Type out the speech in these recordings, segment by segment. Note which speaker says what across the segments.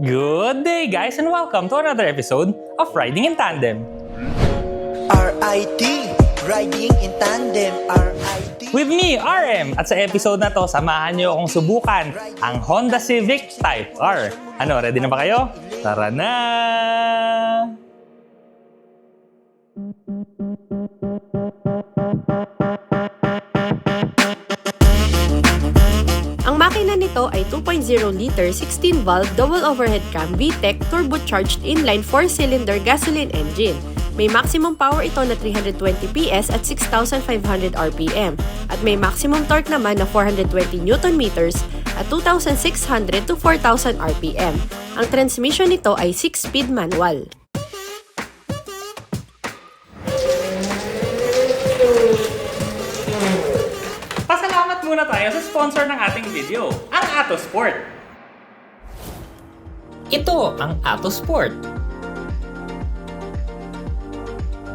Speaker 1: Good day guys and welcome to another episode of Riding in Tandem.
Speaker 2: RIT, Riding in Tandem, RIT.
Speaker 1: With me, RM. At sa episode na to, samahan niyo akong subukan ang Honda Civic Type R. Ano, ready na ba kayo? Tara na!
Speaker 3: Ang makina nito ay 2.0-liter 16-valve double overhead cam VTEC turbocharged inline 4-cylinder gasoline engine. May maximum power ito na 320 PS at 6,500 RPM at may maximum torque naman na 420 Nm at 2,600 to 4,000 RPM. Ang transmission nito ay 6-speed manual.
Speaker 1: Pasalamat muna tayo sa sponsor ng ating video, ang Atosport. Ito ang Atosport,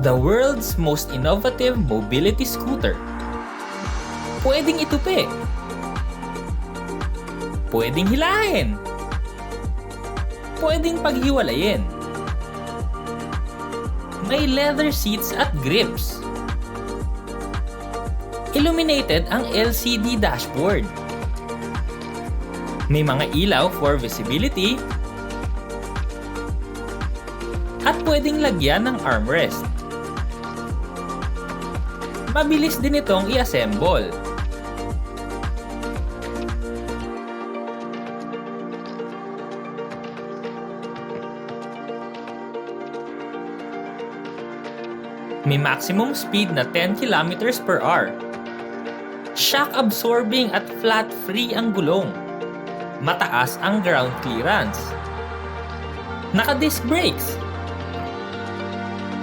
Speaker 1: the world's most innovative mobility scooter. Pwedeng itupi, pwedeng hilahin, pwedeng paghiwalayin. May leather seats at grips. Illuminated ang LCD dashboard. May mga ilaw for visibility. At pwedeng lagyan ng armrest. Mabilis din itong i-assemble. May maximum speed na 10 km/h. Shock absorbing at flat free ang gulong. Mataas ang ground clearance. Naka-disc brakes.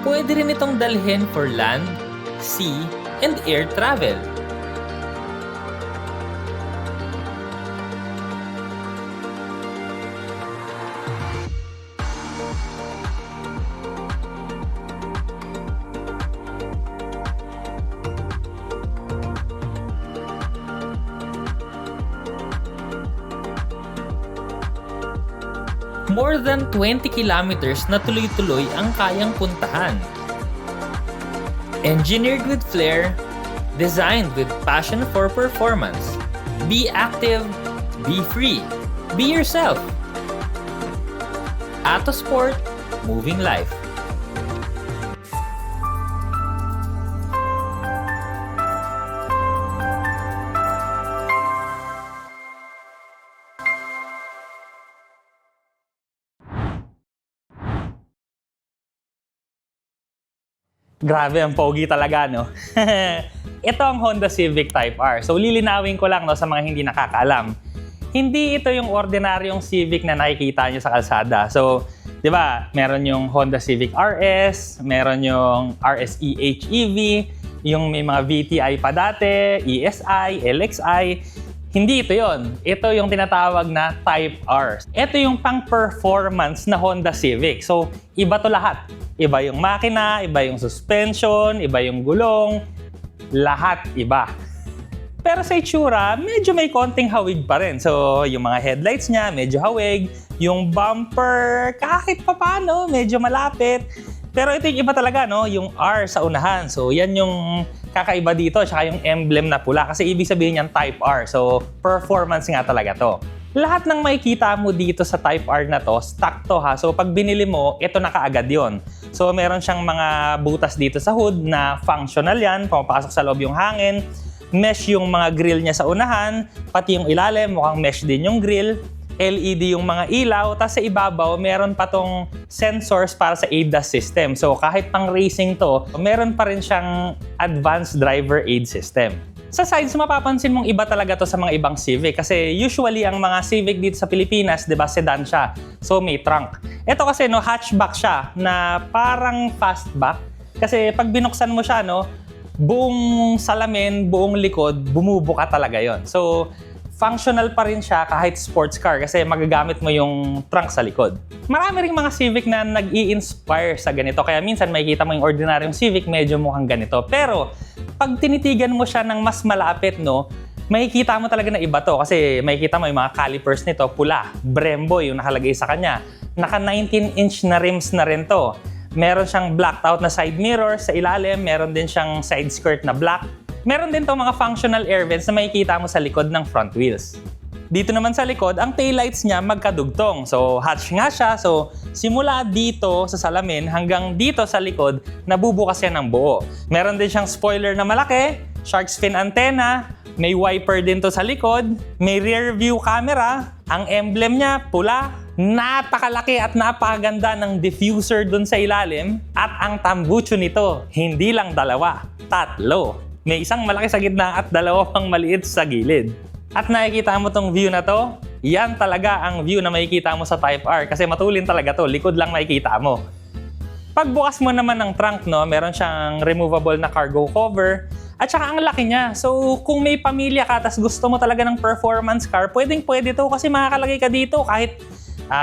Speaker 1: Pwede rin itong dalhin for land, sea, and air travel. More than 20 kilometers na tuloy-tuloy ang kayang puntahan. Engineered with flair, designed with passion for performance. Be active, be free, be yourself. Atosport, moving life. Grabe, ang pogi talaga, no? Ito ang Honda Civic Type R. So, lilinawin ko lang no, sa mga hindi nakakaalam. Hindi ito yung ordinaryong Civic na nakikita nyo sa kalsada. So, di ba, meron yung Honda Civic RS, meron yung RSE HEV, yung may mga VTI pa dati, ESI, LXI. Hindi ito yon. Ito yung tinatawag na Type R. Ito yung pang-performance na Honda Civic. So, iba to lahat. Iba yung makina, iba yung suspension, iba yung gulong, lahat iba. Pero sa itsura, medyo may konting hawig pa rin. So, yung mga headlights niya, medyo hawig. Yung bumper, kahit papano, medyo malapit. Pero ito yung iba talaga, no? Yung R sa unahan. So, yan yung kakaiba dito, tsaka yung emblem na pula. Kasi ibig sabihin yan Type R. So, performance nga talaga to. Lahat ng makikita mo dito sa Type R na to, stock to ha. So, pag binili mo, ito na kaagad yon. So, meron siyang mga butas dito sa hood na functional yan. Pumapasok sa loob yung hangin. Mesh yung mga grill niya sa unahan. Pati yung ilalim, mukhang mesh din yung grill. LED yung mga ilaw. Tapos sa ibabaw, meron pa tong sensors para sa ADAS system. So, kahit pang racing to, meron pa rin siyang advanced driver aid system. Sa sides, mapapansin mong iba talaga to sa mga ibang Civic kasi usually ang mga Civic dito sa Pilipinas, 'di ba, sedan siya. So may trunk. Ito kasi no, hatchback siya na parang fastback kasi pag binuksan mo siya no, buong salamin, buong likod, bumubuka talaga 'yon. So functional pa rin siya kahit sports car kasi magagamit mo yung trunk sa likod. Marami ring mga Civic na nag-i-inspire sa ganito kaya minsan makikita mo yung ordinaryong Civic medyo mukhang ganito. Pero pag tinitigan mo siya ng mas malapit, no, Makikita mo talaga na iba to kasi makikita mo yung mga calipers nito pula, Brembo yung nakalagay sa kanya. Naka 19-inch na rims na rin to. Meron siyang blacked out na side mirror sa ilalim, meron din siyang side skirt na black. Meron din to mga functional air vents na makikita mo sa likod ng front wheels. Dito naman sa likod, ang taillights niya magkadugtong. So hatch nga siya, so simula dito sa salamin hanggang dito sa likod, nabubukas yan ng buo. Meron din siyang spoiler na malaki, shark's fin antenna, may wiper din to sa likod, may rear view camera, ang emblem niya pula, napakalaki at napakaganda ng diffuser dun sa ilalim, at ang tambucho nito, hindi lang dalawa, tatlo. May isang malaki sa gitna at dalawa pang maliit sa gilid. At nakikita mo tong view na to, yan talaga ang view na makikita mo sa Type R kasi matulin talaga to, likod lang makikita mo. Pagbukas mo naman ng trunk, no, meron siyang removable na cargo cover at saka ang laki niya. So kung may pamilya ka tas gusto mo talaga ng performance car, pwedeng-pwede to kasi makakalagay ka dito kahit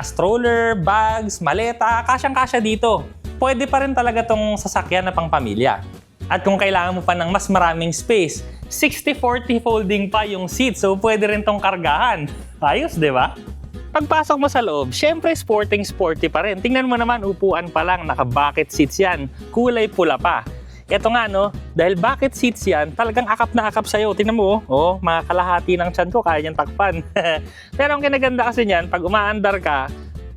Speaker 1: stroller, bags, maleta, kasyang-kasya dito. Pwede pa rin talaga tong sasakyan na pang pamilya. At kung kailangan mo pa ng mas maraming space, 60-40 folding pa yung seat, so pwede rin tong kargahan. Ayos, di ba? Pagpasok mo sa loob, syempre sporty pa rin. Tingnan mo naman, upuan pa lang, naka-bucket seats yan. Kulay pula pa. Ito nga, no, dahil bucket seats yan, talagang akap na akap sa'yo. Tingnan mo, oh, mga kalahati ng tiyan ko, kaya niyang takpan. Pero ang kinaganda kasi niyan, pag umaandar ka,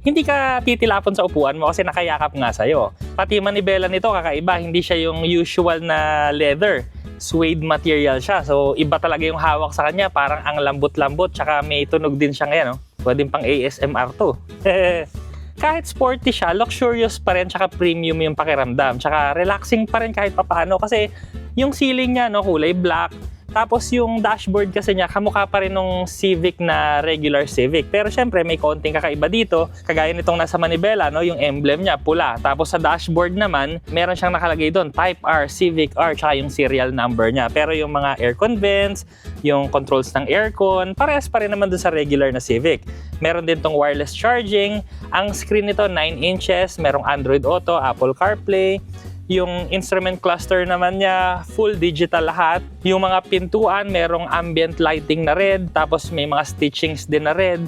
Speaker 1: hindi ka titilapon sa upuan mo kasi nakayakap nga sa'yo. Pati manibela nito kakaiba, hindi siya yung usual na leather. Suede material siya. So, iba talaga yung hawak sa kanya. Parang ang lambot-lambot. Tsaka may tunog din siya ngayon. No? Pwedeng pang ASMR to. Kahit sporty siya, luxurious pa rin. Tsaka premium yung pakiramdam. Tsaka relaxing pa rin kahit papaano. Kasi yung ceiling niya, no, kulay black. Tapos yung dashboard kasi niya, kamukha pa rin nung Civic na regular Civic. Pero syempre, may konting kakaiba dito. Kagaya nitong nasa manibela, no, yung emblem niya, pula. Tapos sa dashboard naman, meron siyang nakalagay doon, Type R, Civic R, tsaka yung serial number niya. Pero yung mga aircon vents, yung controls ng aircon, parehas pa rin naman doon sa regular na Civic. Meron din tong wireless charging. Ang screen nito, 9 inches. Merong Android Auto, Apple CarPlay. Yung instrument cluster naman niya, full digital lahat. Yung mga pintuan, merong ambient lighting na red, tapos may mga stitchings din na red.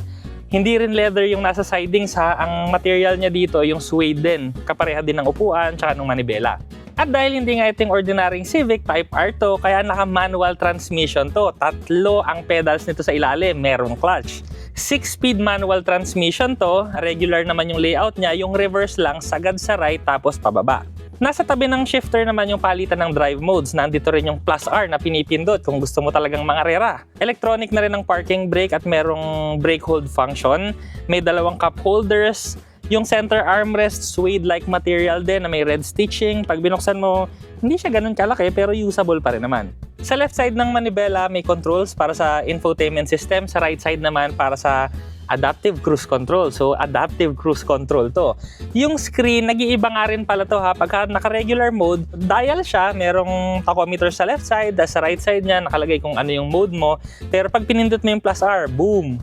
Speaker 1: Hindi rin leather yung nasa sidings ha, ang material niya dito, yung suede din. Kapareha din ng upuan, tsaka ng manibela. At dahil hindi nga itong ordinaryong Civic, Type R to, kaya naka-manual transmission to. Tatlo ang pedals nito sa ilalim, merong clutch. 6-speed manual transmission to, regular naman yung layout niya, yung reverse lang, sagad sa right, tapos pababa. Nasa tabi ng shifter naman yung palitan ng drive modes. Nandito rin yung plus R na pinipindot kung gusto mo talagang mangarera. Electronic na rin ang parking brake at merong brake hold function. May dalawang cup holders. Yung center armrest, suede-like material din na may red stitching. Pag binuksan mo, hindi siya ganun kalaki pero usable pa rin naman. Sa left side ng manibela, may controls para sa infotainment system. Sa right side naman para sa adaptive cruise control. So, adaptive cruise control to. Yung screen, nag-iiba nga rin pala to ha. Pagka naka-regular mode, dial siya. Merong tachometer sa left side. Sa right side niya, nakalagay kung ano yung mode mo. Pero pag pinindot mo yung plus R, boom!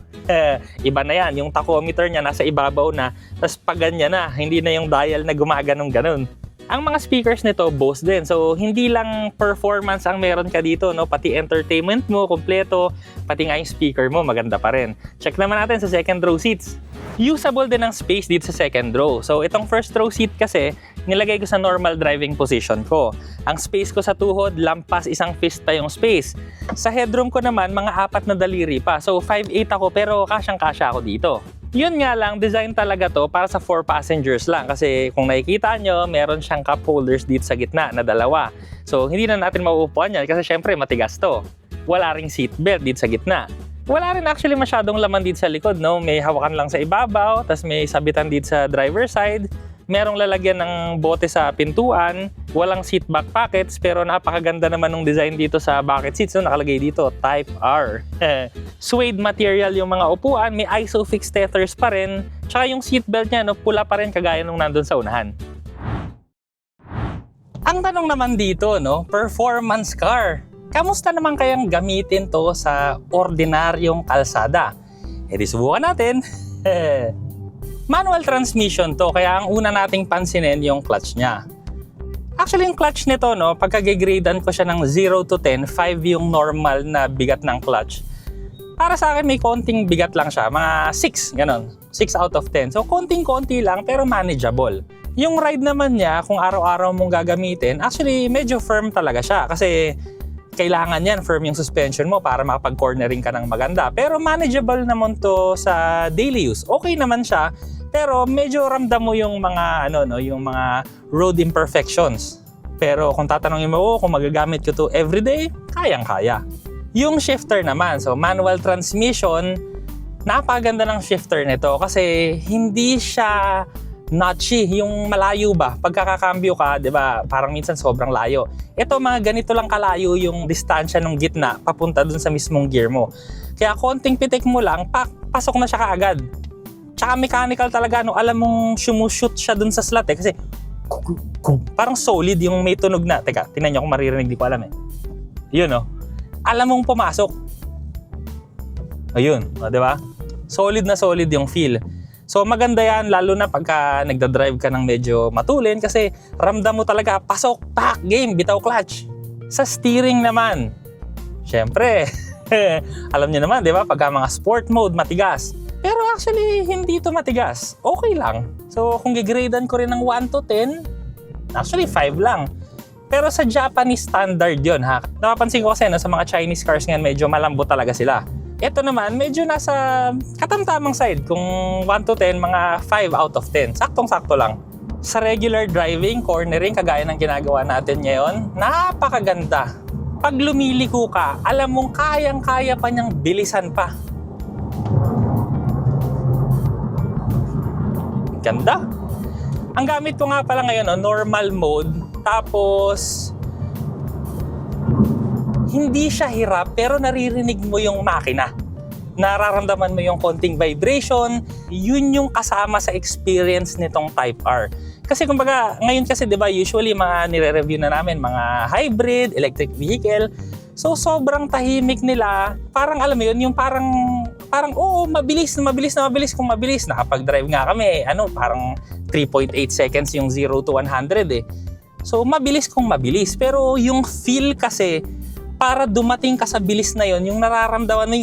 Speaker 1: Iba na yan. Yung tachometer niya nasa ibabaw na. Tapos pag ganyan na, hindi na yung dial na gumaganong-ganon. Ang mga speakers nito, Bose din. So, hindi lang performance ang meron ka dito, no? Pati entertainment mo, kompleto. Pati nga yung speaker mo, maganda pa rin. Check naman natin sa second row seats. Usable din ang space dito sa second row. So, itong first row seat kasi, nilagay ko sa normal driving position ko. Ang space ko sa tuhod, lampas isang fist pa yung space. Sa headroom ko naman, mga 4 na daliri pa. So, 5'8" ako, pero kasyang-kasya ako dito. Yun nga lang, design talaga to para sa 4 passengers lang. Kasi kung nakikita nyo, meron siyang cup holders dito sa gitna na dalawa. So, hindi na natin mauupuan yan kasi syempre matigas to. Wala ring seatbelt dito sa gitna. Wala rin actually masyadong laman dito sa likod, no? May hawakan lang sa ibabaw, tas may sabitan dito sa driver side. Merong lalagyan ng bote sa pintuan, walang seat back pockets, pero napakaganda naman ng design dito sa bucket seats. So, nakalagay dito, Type R. Suede material yung mga upuan, may ISOFIX tethers pa rin, tsaka yung seatbelt niya, no, pula pa rin kagaya nung nandun sa unahan. Ang tanong naman dito, no, performance car. Kamusta naman kayang gamitin to sa ordinaryong kalsada? Di subukan natin. Manual transmission to, kaya ang una nating pansinin yung clutch niya. Actually, yung clutch nito, no, pagka-gradean ko siya ng 0 to 10, 5 yung normal na bigat ng clutch. Para sa akin, may konting bigat lang siya. Mga 6, ganon. 6 out of 10. So, konting-konti lang, pero manageable. Yung ride naman niya, kung araw-araw mong gagamitin, actually, medyo firm talaga siya. Kasi, kailangan yan, firm yung suspension mo para makapag-cornering ka ng maganda. Pero manageable naman to sa daily use. Okay naman siya, pero medyo ramdam mo yung mga, yung mga road imperfections. Pero kung tatanungin mo, kung magagamit ko to everyday, kayang-kaya. Yung shifter naman, so manual transmission, napakaganda ng shifter nito kasi hindi siya notchy, yung malayo ba? Pagkakakambyo ka, di ba, parang minsan sobrang layo. Ito, mga ganito lang kalayo yung distansya ng gitna papunta dun sa mismong gear mo. Kaya konting pitik mo lang, pasok na siya kaagad. Tsaka mechanical talaga, no? Alam mong sumushoot siya dun sa slot eh, kasi parang solid yung may tunog na. Teka, tingnan nyo kung maririnig, di ko alam eh. Yun, no? Alam mong pumasok. Ayun, di ba? Solid na solid yung feel. So maganda yan, lalo na pagka nagdadrive ka ng medyo matulin kasi ramdam mo talaga, pasok, pak, game, bitaw clutch. Sa steering naman, syempre, alam niyo naman, di ba? Pagka mga sport mode, matigas. Pero actually, hindi ito matigas. Okay lang. So, kung gigradean ko rin ng 1 to 10, actually 5 lang. Pero sa Japanese standard yon ha. Napapansin ko kasi sa mga Chinese cars ngayon, medyo malambot talaga sila. Ito naman, medyo nasa katamtamang side. Kung 1 to 10, mga 5 out of 10. Saktong-sakto lang. Sa regular driving, cornering, kagaya ng ginagawa natin ngayon, napakaganda. Pag lumiliko ka, alam mong kayang-kaya pa niyang bilisan pa. Ganda. Ang gamit ko nga pala ngayon, normal mode. Tapos, hindi siya hirap pero naririnig mo yung makina. Nararamdaman mo yung konting vibration. Yun yung kasama sa experience nitong Type R. Kasi kumbaga, ngayon kasi 'di ba, usually mga nire-review na namin mga hybrid, electric vehicle. So sobrang tahimik nila. Parang alam mo yun, yung parang oo, mabilis kung mabilis. Nakapag-drive nga kami, parang 3.8 seconds yung 0 to 100 eh. So mabilis kung mabilis. Pero yung feel kasi, para dumating ka sa bilis na yon, yung nararamdaman mo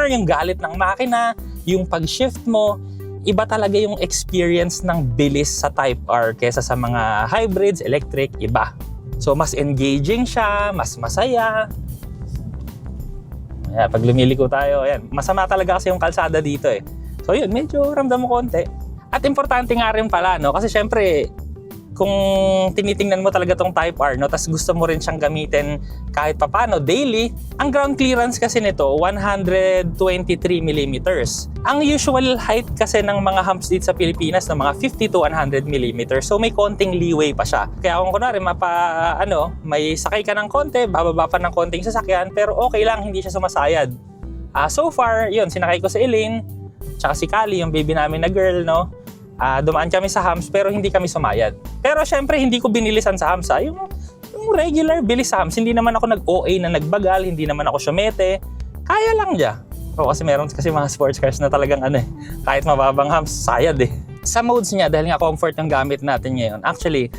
Speaker 1: yung galit ng makina, yung pag-shift mo, iba talaga yung experience ng bilis sa Type R kesa sa mga hybrids, electric, iba. So mas engaging siya, mas masaya. Ayan, pag lumiliko tayo, ayan, masama talaga kasi yung kalsada dito eh. So yun, medyo ramdam mo konti. At importante nga rin pala, no? Kasi syempre, kung tinitingnan mo talaga tong Type R, no, tas gusto mo rin siyang gamitin kahit papano daily, ang ground clearance kasi nito 123 mm. Ang usual height kasi ng mga humps dito sa Pilipinas na mga 50 to 100 mm. So may konting leeway pa siya. Kaya kung kunwari may sakay ka ng konti, bababa pa ng konting sasakyan, pero okay lang, hindi siya sumasayad. So far, yun, sinakay ko si Elaine, tsaka si Kali, yung baby namin na girl, no. Dumaan kami sa humps pero hindi kami sumayad. Pero syempre hindi ko binilisan sa humps. Yung regular bilis sa humps. Hindi naman ako nag-OA na nagbagal, hindi naman ako syumete. Kaya lang niya. Kasi meron kasi mga sports cars na talagang kahit mababang humps, sayad eh. Sa modes niya, dahil nga comfort yung gamit natin ngayon, actually,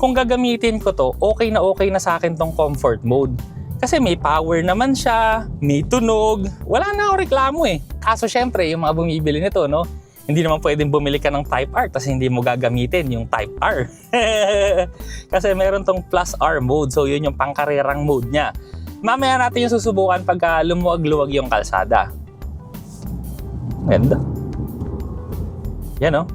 Speaker 1: kung gagamitin ko to, okay na sa akin tong comfort mode. Kasi may power naman siya, may tunog, wala na ako reklamo eh. Kaso syempre, yung mga bumibili nito, no, hindi naman pwedeng bumili ka ng Type R kasi hindi mo gagamitin yung Type R. Kasi meron tong Plus R mode. So yun yung pangkarerang mode niya. Mamaya natin yung susubukan pagka lumuwag-luwag yung kalsada. Ganda. Yan o.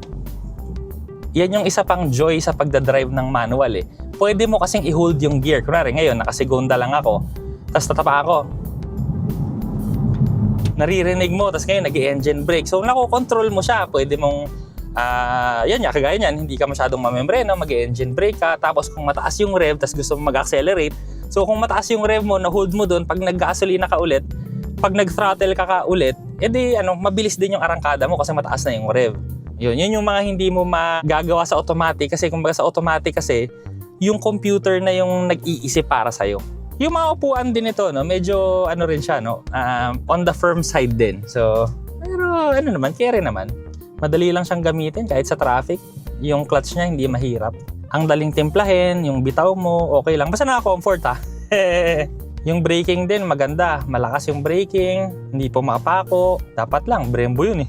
Speaker 1: Yan yung isa pang joy sa pagdadrive ng manual eh. Pwede mo kasing i-hold yung gear. Kunwari ngayon, nakasigonda lang ako. Tapos tatapa ako. Naririnig mo, tapos ngayon nag-engine brake. So, nakokontrol mo siya. Pwede mong, kagaya niyan, hindi ka masyadong mamembreno, mag-engine brake ka. Tapos kung mataas yung rev, tapos gusto mo mag-accelerate. So, kung mataas yung rev mo, na-hold mo doon, pag nag-gasolina ka ulit, pag nag-throttle ka ulit, mabilis din yung arangkada mo kasi mataas na yung rev. Yun yung mga hindi mo magagawa sa automatic. Kasi kumbaga sa automatic kasi, yung computer na yung nag-iisip para sa'yo. Yung mga upuan din ito, no, medyo rin siya, no, on the firm side din. So, pero carry naman. Madali lang siyang gamitin kahit sa traffic. Yung clutch niya hindi mahirap. Ang daling timplahin, yung bitaw mo, okay lang. Basta naka-comfort ha. Yung braking din, maganda. Malakas yung braking, hindi po makapako. Dapat lang, Brembo yun eh.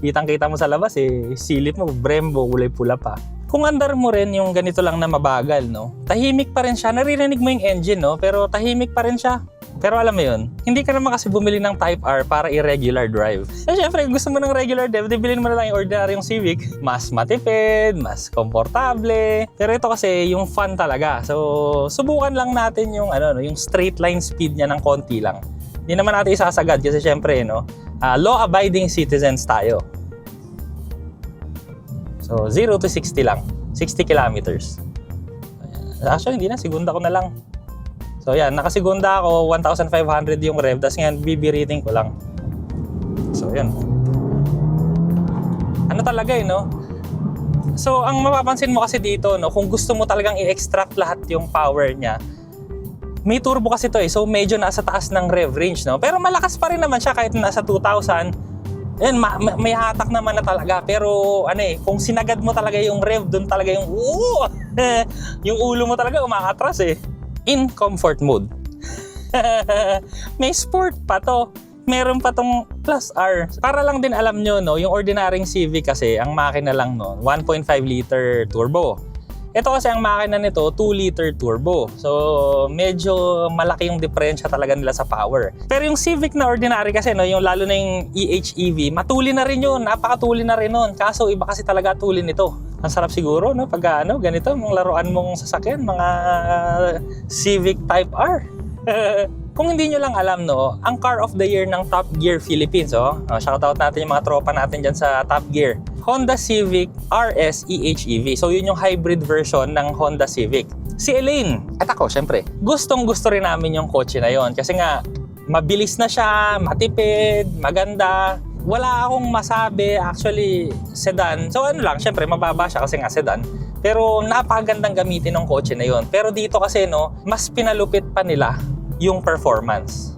Speaker 1: Kitang-kita mo sa labas eh, silip mo, Brembo, kulay pula pa. Kung andar mo rin yung ganito lang na mabagal, no? Tahimik pa rin siya, naririnig mo yung engine, no? Pero tahimik pa rin siya. Pero alam mo yun, hindi ka naman kasi bumili ng Type R para irregular drive. Eh syempre, gusto mo ng regular drive, di bilhin mo na lang yung ordinaryong Civic. Mas matipid, mas komportable. Pero ito kasi yung fun talaga. So, subukan lang natin yung, yung straight line speed niya ng konti lang. Hindi naman natin isasagad kasi syempre, no? Law-abiding citizens tayo. So, 0 to 60 lang. 60 kilometers. Actually, hindi na. Segunda ko na lang. So, yan. Nakasegunda ako. 1,500 yung rev. Tapos ngayon, bibiriting ko lang. So, yan. Ano talaga eh, no? So, ang mapapansin mo kasi dito, no? Kung gusto mo talagang i-extract lahat yung power niya, may turbo kasi to eh. So, medyo nasa taas ng rev range, no? Pero malakas pa rin naman siya kahit nasa 2,000. Yan, may hatak naman na talaga. Pero kung sinagad mo talaga yung rev, dun talaga yung yung ulo mo talaga umaatras eh. In comfort mode. May sport pa to. Meron pa tong Plus R. Para lang din alam nyo, no, yung ordinaryong Civic kasi, ang makina lang no, 1.5 liter turbo. Ito kasi ang makina nito, 2 liter turbo. So, medyo malaki yung diferensya talaga nila sa power. Pero yung Civic na ordinary kasi, no, yung lalo na yung EHEV, matuli na rin yun. Napakatuli na rin nun. Kaso, iba kasi talaga tuli nito. Ang sarap siguro, no, pag ganito, mga laruan mong sasakyan, mga Civic Type R. Kung hindi nyo lang alam, no, ang car of the year ng Top Gear Philippines, shoutout natin yung mga tropa natin dyan sa Top Gear. Honda Civic RS EHEV. So yun yung hybrid version ng Honda Civic. Si Elaine, at ako syempre, gustong-gusto rin namin yung kotse na yon kasi nga mabilis na siya, matipid, maganda. Wala akong masabi, actually sedan. So lang, syempre mababa siya kasi nga sedan. Pero napakagandang gamitin ng kotse na yon. Pero dito kasi no, mas pinalupit pa nila yung performance.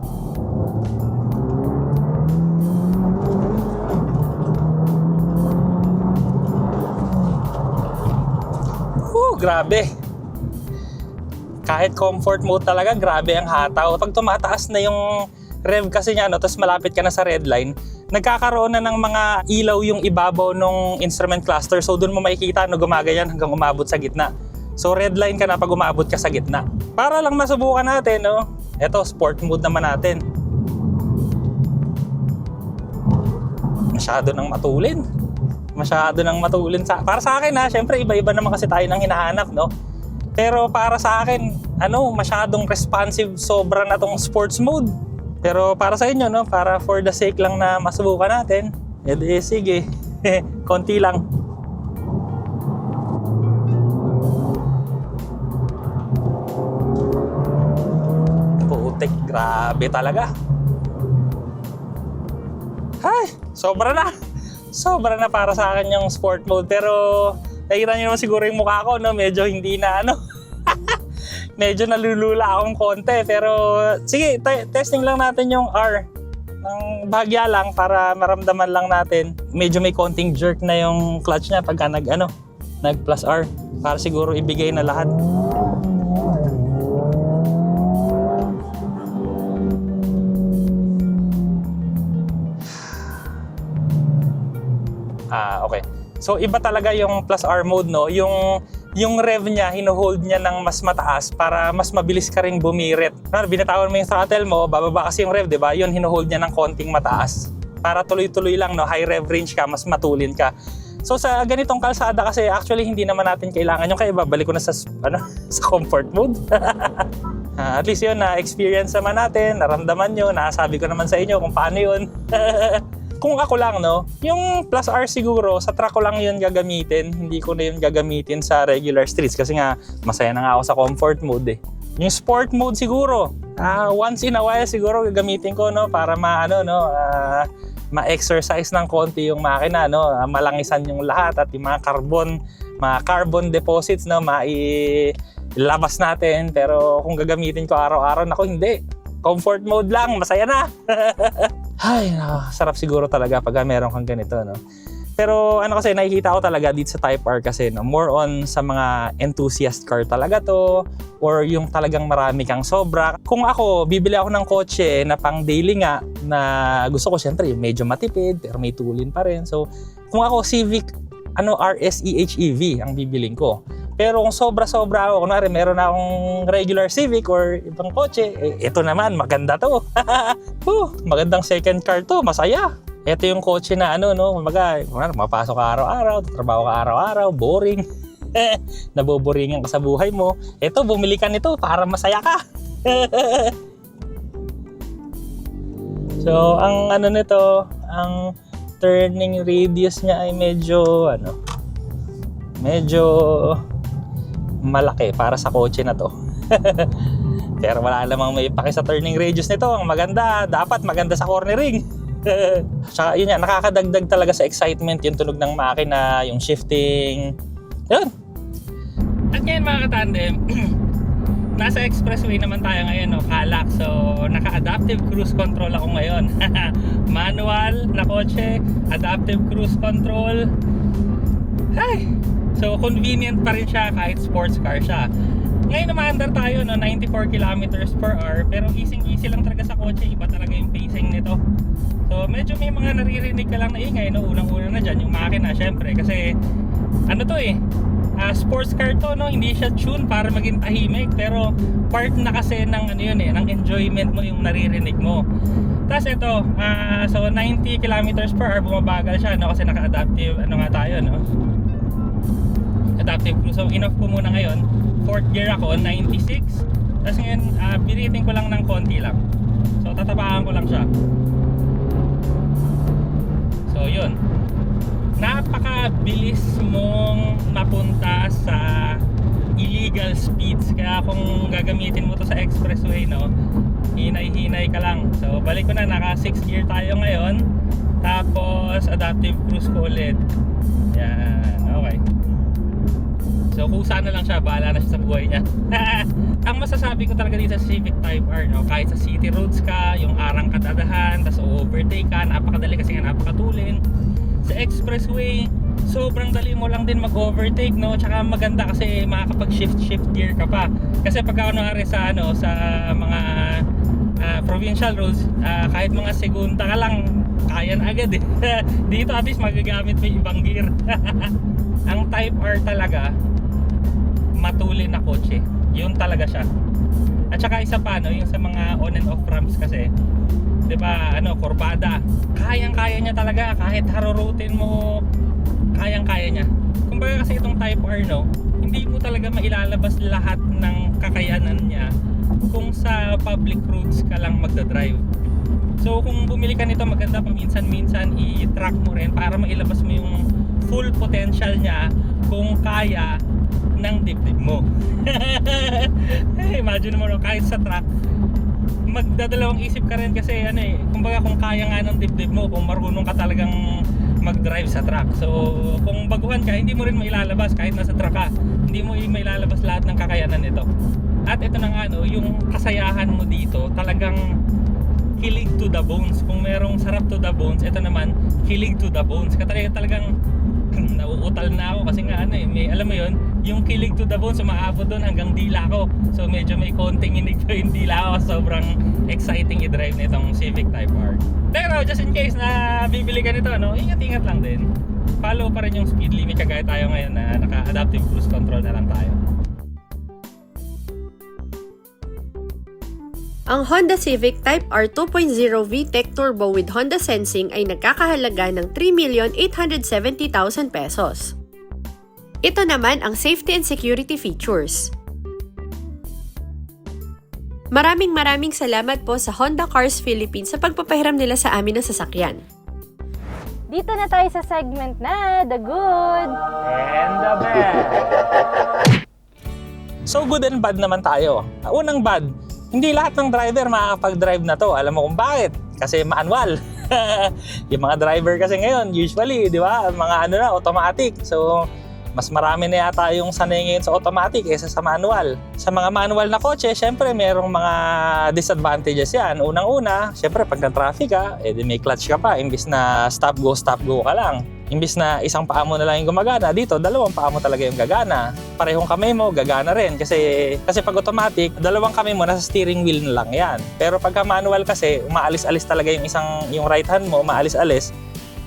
Speaker 1: Grabe. Kahit comfort mode talaga, grabe ang hataw. Pag tumataas na yung rev kasi niya, no, tapos malapit ka na sa red line, nagkakaroon na ng mga ilaw yung ibabaw ng instrument cluster. So doon mo makikita no, gumagayan hanggang umabot sa gitna. So red line ka na pag umabot ka sa gitna. Para lang masubukan natin, no? Ito, sport mode naman natin. Masyado nang matulin. Masyado nang matulin. Para sa akin ha, syempre iba-iba naman kasi tayo nang hinahanap, no? Pero para sa akin, masyadong responsive, sobra na tong sports mode. Pero para sa inyo, no? Para for the sake lang na masubukan natin, edi sige, konti lang. Putik, grabe talaga. Ay, sobra na. Sobra na para sa akin yung sport mode. Pero nakikita nyo naman siguro yung mukha ko, no? Medyo hindi na medyo nalulula akong konti. Pero sige, testing lang natin yung R. Ang bahagya lang para maramdaman lang natin. Medyo may konting jerk na yung clutch niya pagka nag plus R. Para siguro ibigay na lahat. Okay. So iba talaga yung plus R mode, no? Yung rev niya, hino-hold niya ng mas mataas para mas mabilis ka ring bumirit. Binatawan mo yung throttle mo, bababa kasi yung rev, di ba? Yun, hino-hold niya ng konting mataas. Para tuloy-tuloy lang, no? High rev range ka, mas matulin ka. So sa ganitong kalsada kasi actually hindi naman natin kailangan yung kaya babalik ko na sa sa comfort mode. At least yun, na-experience naman natin, naramdaman nyo, nasabi ko naman sa inyo kung paano yun. Kung ako lang, no, yung plus R siguro, sa truck ko lang yun gagamitin. Hindi ko na yun gagamitin sa regular streets kasi nga, masaya na nga ako sa comfort mode eh. Yung sport mode siguro, once in a while siguro gagamitin ko, no, para ma-exercise ng konti yung makina, no, malangisan yung lahat at yung mga carbon deposits, no, mailabas natin. Pero kung gagamitin ko araw-araw, nako hindi. Comfort mode lang, masaya na. Ay, sarap siguro talaga pag meron kang ganito, no? Pero ano kasi nakikita ko talaga dito sa Type R kasi no, more on sa mga enthusiast car talaga to or yung talagang marami kang sobra. Kung ako, bibili ako ng kotse na pang daily nga na gusto ko syempre medyo matipid pero may tulin pa rin. So kung ako Civic RSEHEV ang bibiling ko. Pero kung sobra-sobra ako, kunwari meron na akong regular Civic or ibang kotse, ito naman, maganda to. Magandang second car to, masaya. Ito yung kotse na kumbaga, mapasok ka araw-araw, trabaho ka araw-araw, boring. Naboboringan ka sa buhay mo. Ito, bumili ka nito para masaya ka. So, ang nito, ang turning radius niya ay medyo malaki para sa kotse na to. Pero wala namang may paki sa turning radius nito. Ang maganda, dapat maganda sa cornering. Tsaka yun yan, nakakadagdag talaga sa excitement yung tunog ng makina, yung shifting. Yun. At ngayon mga katandem, nasa expressway naman tayo ngayon, Calac. So, naka-adaptive cruise control ako ngayon. Manual na kotse, adaptive cruise control. Ay! So, convenient pa rin siya kahit sports car siya. Ngayon umaandar tayo, 94 kilometers per hour. Pero easy lang talaga sa kotse. Iba talaga yung pacing nito. So, medyo may mga naririnig ka lang na ingay, Unang-una na dyan, yung makina, syempre. Kasi, sports car to, Hindi siya tune para maging tahimik. Pero, part na kasi ng, ng enjoyment mo yung naririnig mo. Tapos ito, so 90 kilometers per hour, bumabagal siya, Kasi naka-adaptive, tayo, Adaptive cruise. So, in-off ko muna ngayon. 4th gear ako, 96. Tapos ngayon, binitin ko lang ng konti lang. So, tatapakan ko lang siya. So, yun. Napakabilis mong mapunta sa illegal speeds. Kaya kung gagamitin mo to sa expressway, hinay-hinay ka lang. So, balik ko na. Naka 6th gear tayo ngayon. Tapos, adaptive cruise ko ulit. Yan. Okay. So kusa na lang siya, bahala na siya sa buhay niya. Ang masasabi ko talaga dito sa Civic Type R, kahit sa city roads ka, yung arang katadahan, tapos overtake ka, napakadali kasi nga napakatulin. Sa expressway, sobrang dali mo lang din mag-overtake, Tsaka maganda kasi makakapag-shift gear ka pa. Kasi pagka sa mga provincial roads, kahit mga segunda ka lang, kaya na agad eh. Dito at least magagamit mo yung ibang gear. Ang Type R talaga, matulin na kotse. Yun talaga siya. At saka isa pa, yung sa mga on and off ramps kasi, di ba, kurbada, kayang-kaya niya talaga. Kahit harurutin mo, kayang-kaya niya. Kumbaga kasi itong Type R, hindi mo talaga mailalabas lahat ng kakayanan niya kung sa public roads ka lang magdadrive. So kung bumili ka nito, maganda paminsan-minsan i-track mo rin para mailabas mo yung full potential niya kung kaya ng dibdib mo. Imagine mo, kahit sa track, magdadalawang isip ka rin kasi kumbaga kung kaya nga ng dibdib mo, kung marunong ka talagang mag-drive sa track. So kung baguhan ka, hindi mo rin mailalabas kahit nasa track ka. Hindi mo mailalabas lahat ng kakayanan nito. At ito na nga, yung kasayahan mo dito, talagang kilig to the bones. Kung merong sarap to the bones, ito naman, kilig to the bones. Talagang nauutal na ako kasi nga may, alam mo yun, yung kilig to the bones, umaabot doon hanggang dila ko. So medyo may konting inig ko yung dila ko. Sobrang exciting i-drive nitong Civic Type R. Pero just in case na bibili ka nito, ingat-ingat lang din. Follow pa rin yung speed limit kagaya tayo ngayon na naka-adaptive cruise control na lang tayo.
Speaker 3: Ang Honda Civic Type R 2.0 VTEC Turbo with Honda Sensing ay nagkakahalaga ng 3,870,000 pesos. Ito naman ang safety and security features. Maraming salamat po sa Honda Cars Philippines sa pagpapahiram nila sa amin ng sasakyan.
Speaker 4: Dito na tayo sa segment na The Good
Speaker 1: And the Bad. So good and bad naman tayo. Unang bad, hindi lahat ng driver makakapag-drive na to. Alam mo kung bakit? Kasi manual. Yung mga driver kasi ngayon, usually, di ba, mga automatic. So, mas marami na yata yung sanay ngayon sa automatic kaysa sa manual. Sa mga manual na kotse, syempre, merong mga disadvantages yan. Unang-una, syempre, pag na-traffic ka, may clutch ka pa. Imbis na stop-go ka lang. Imbis na isang paa mo na lang yung gumagana, dito dalawang paa mo talaga yung gagana. Parehong kamay mo gagana rin kasi pag automatic, dalawang kamay mo nasa steering wheel na lang yan. Pero pagka manual kasi, umaalis-alis talaga yung right hand mo, umaalis-alis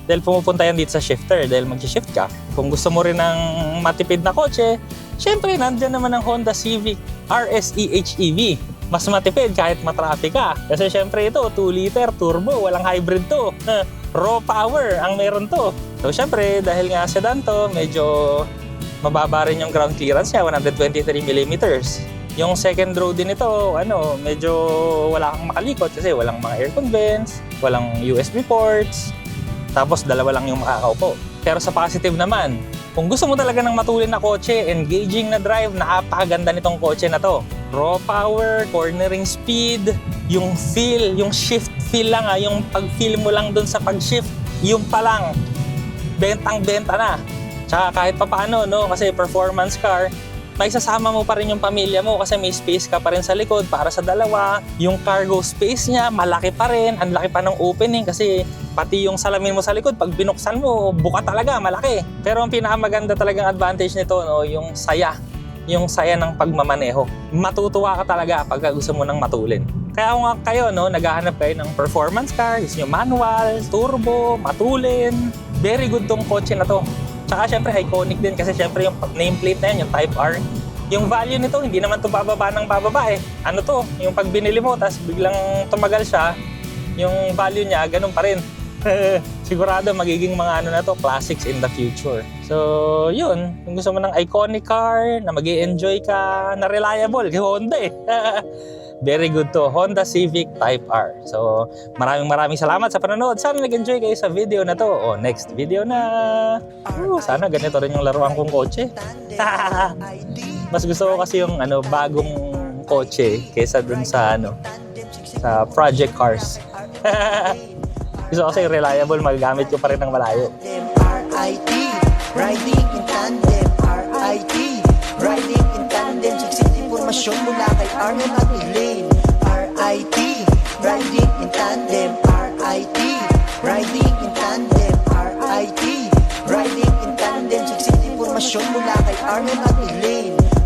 Speaker 1: dahil pumupunta yan dito sa shifter dahil mag-shift ka. Kung gusto mo rin ng matipid na kotse, syempre nandiyan naman ang Honda Civic RSE HEV. Mas matipid kahit matraffic ka. Kasi syempre ito, 2 liter turbo, walang hybrid to. Raw power ang meron to. So syempre, dahil nga sedan to, medyo mababa rin yung ground clearance niya, 123mm. Yung second row din ito, medyo wala kang makalikot kasi walang mga aircon vents, walang USB ports, tapos dalawa lang yung makakaupo. Pero sa positive naman, kung gusto mo talaga ng matulin na kotse, engaging na drive, napakaganda nitong kotse na to. Raw power, cornering speed, yung feel, yung shift feel lang yung pag-feel mo lang dun sa pag-shift, yung pa lang, bentang-benta na. Tsaka kahit papaano, kasi performance car, may sasama mo pa rin yung pamilya mo kasi may space ka pa rin sa likod para sa dalawa. Yung cargo space niya, malaki pa rin, ang laki pa ng opening kasi pati yung salamin mo sa likod, pag binuksan mo, buka talaga, malaki. Pero ang pinakamaganda talagang advantage nito, yung saya. Yung saya ng pagmamaneho. Matutuwa ka talaga pag gusto mo nang matulin. Kaya kung kayo, naghahanap kayo ng performance car, gusto nyo manual, turbo, matulin, very good tong kotse na to. Tsaka syempre iconic din kasi syempre yung nameplate na yan, yung Type R. Yung value nito, hindi naman ito bababa ng bababa eh. Ano to, yung pag binili mo, tapos biglang tumagal siya, yung value niya, ganun pa rin. Sigurado magiging mga na to, classics in the future. So, yun. Kung gusto mo ng iconic car, na mag-i-enjoy ka, na reliable, kay Honda eh. Very good to, Honda Civic Type R. So, maraming salamat sa panonood. Sana nag-enjoy kayo sa video na to. O, next video na. Sana ganito rin yung laruan kong kotse. Mas gusto ko kasi yung bagong kotse kaysa dun sa sa project cars. Gusto ko kasi reliable, magagamit ko pa rin ng malayo.
Speaker 2: RIT, riding in tandem. RIT, riding in tandem. Siksik impormasyon mula kay Arnold at Elaine. RIT, riding in tandem. RIT, riding in tandem. RIT, riding in tandem. Siksik impormasyon mula kay Arnold at